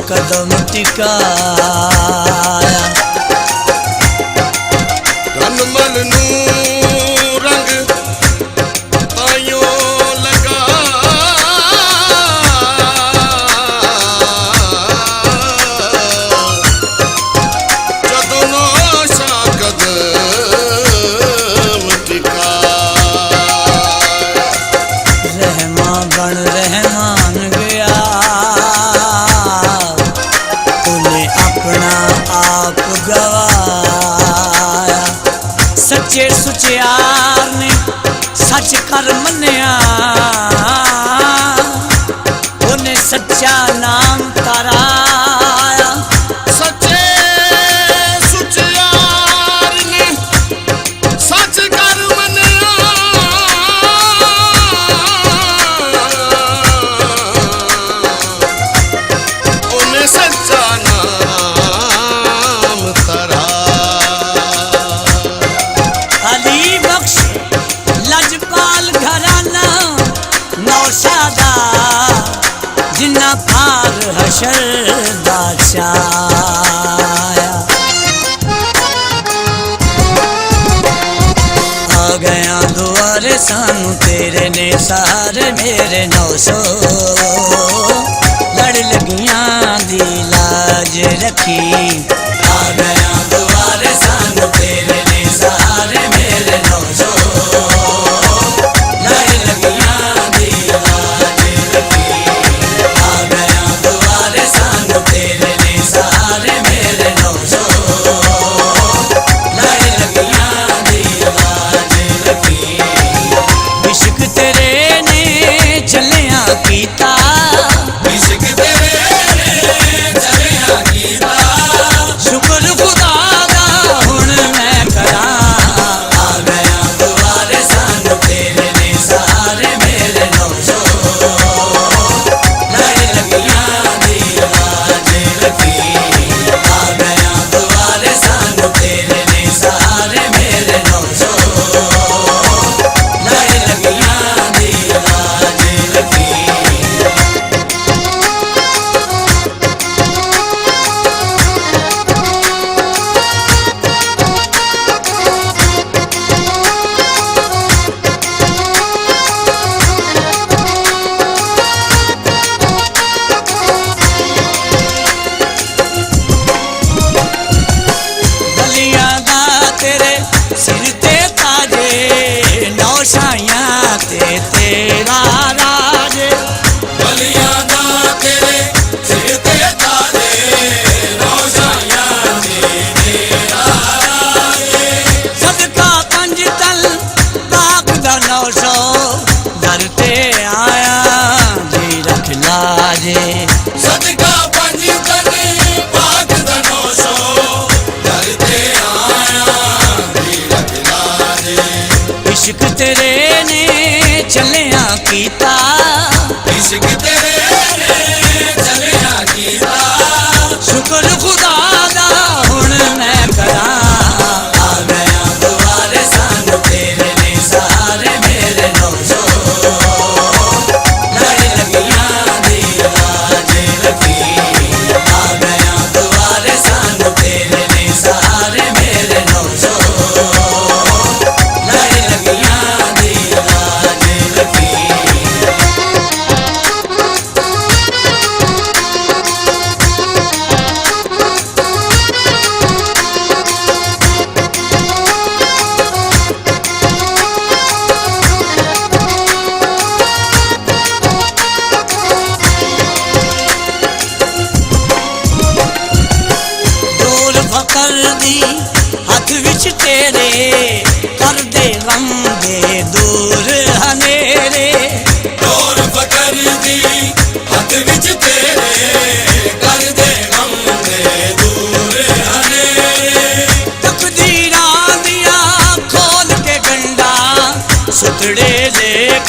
कदम टिकाया। तन मन नू रंग ताइयों लगा, जदों नाशा कदम टिकाया। रहमा बन रहमान गया, तूने अपना आप गवाया। सच्चे सुचियार ने सच कर मन्या, उन्हें सच्चा नाम तराया। सच्चे सुचियार ने सच कर मन्या, उन्हें सच्चा नाम तराया। अली बख्श लजपाल घराना नौशादा, जिन्ना पार हशर दा छाया। आ गया दुआरे सानू तेरे ने सारे मेरे 900, लड़ लगियां दी लाज रखी। आ गया दुआरे सानू तेरे ने सारे मेरे 900, लड़ लगियां दी लाज रखी। आ गया दुआरे सानू तेरे ने सारे मेरे 900, लड़ लगियां दी लाज रखी। इश्क तेरे ने चलिया कीता, इश्क तेरे ने चलिया कीता, शुक्र खुदा दा हुण मैं करा। आ गया दुआरे सानू तेरे ने सारे मेरे 900, लड़ लगियां दी लाज रखी। आ गया दुआरे सानू तेरे ने सारे मेरे 900, लड़ लगियां दी लाज रखी। गलियां दा तेरे सिर ते ताजे, नौशाइयां ते तेरा राज। बलियां दा तेरे सिर ते ताजे, नौशाइयां ते तेरा राज। सदका पंज तल पाक दा 900, दर ते आया जी रख लाजे। सदका पंज तन पाक दा 900, दर ते आया दी रख लाजे। इश्क तेरे ने चलिया कीता, इश्क तेरे ने चलिया कीता, शुक्र खुदा दा हुण मैं करा। आ गया दुआरे सानू तेरे ने सारे मेरे 900, लड़ लगियां दी लाज रखी। आ गया दुआरे सानू तेरे ने सारे मेरे 900, लड़ लगियां दी लाज रखी। दूर फकर दी हथ विच तेरे, कर दे गम दे दूर हनेरे। दूर फकर दी हथ विच तेरे, कर दे गम दे दूर हनेरे। तकदीरां दिया खोल के गंडा, सुतड़े देख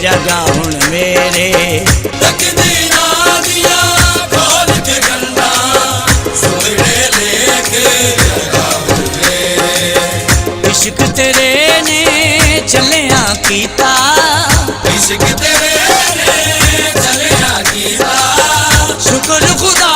जगा हुण मेरे। तकदीरां दिया खोल के गंडा, सुतड़े देख जगा हुण मेरे। इश्क तेरे ने चलिया कीता, इश्क तेरे ने चलिया कीता, शुक्र खुदा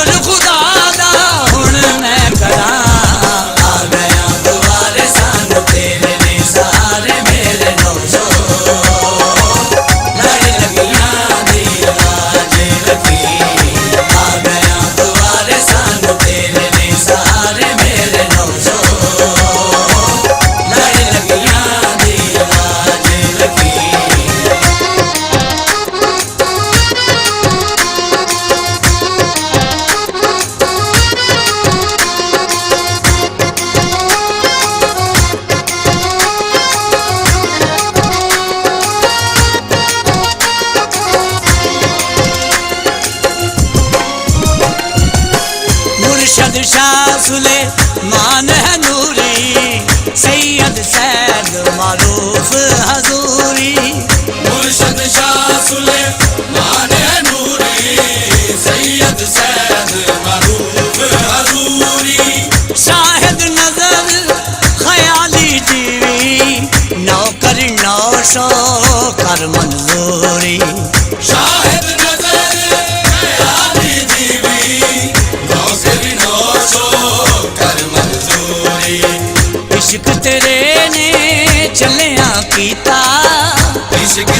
शुक्र खुदा दा हुण मैं करा आ गया दुआरे सन तेरे ने सहारे मेरे नौजो लड़ लगियां दी लाज रखी आ गया दुआरे सन तेरे ने सहारे मेरे नौजो लड़ लगियां दी लाज रखी मुर्शद शाह सुले मान है नूरी सैयद सैद मारूफ हजूरी मुर्शद शाह सुले मान है नूरी सैयद सैद मारूफ हजूरी शाहिद नजर ख्याली जीवी नौकर नौशो कर मंजूरी शाहिद नजर ख्याली जीवी नौकरी नौशो कर मंजूरी इश्क तेरे ने चलिया कीता इश्क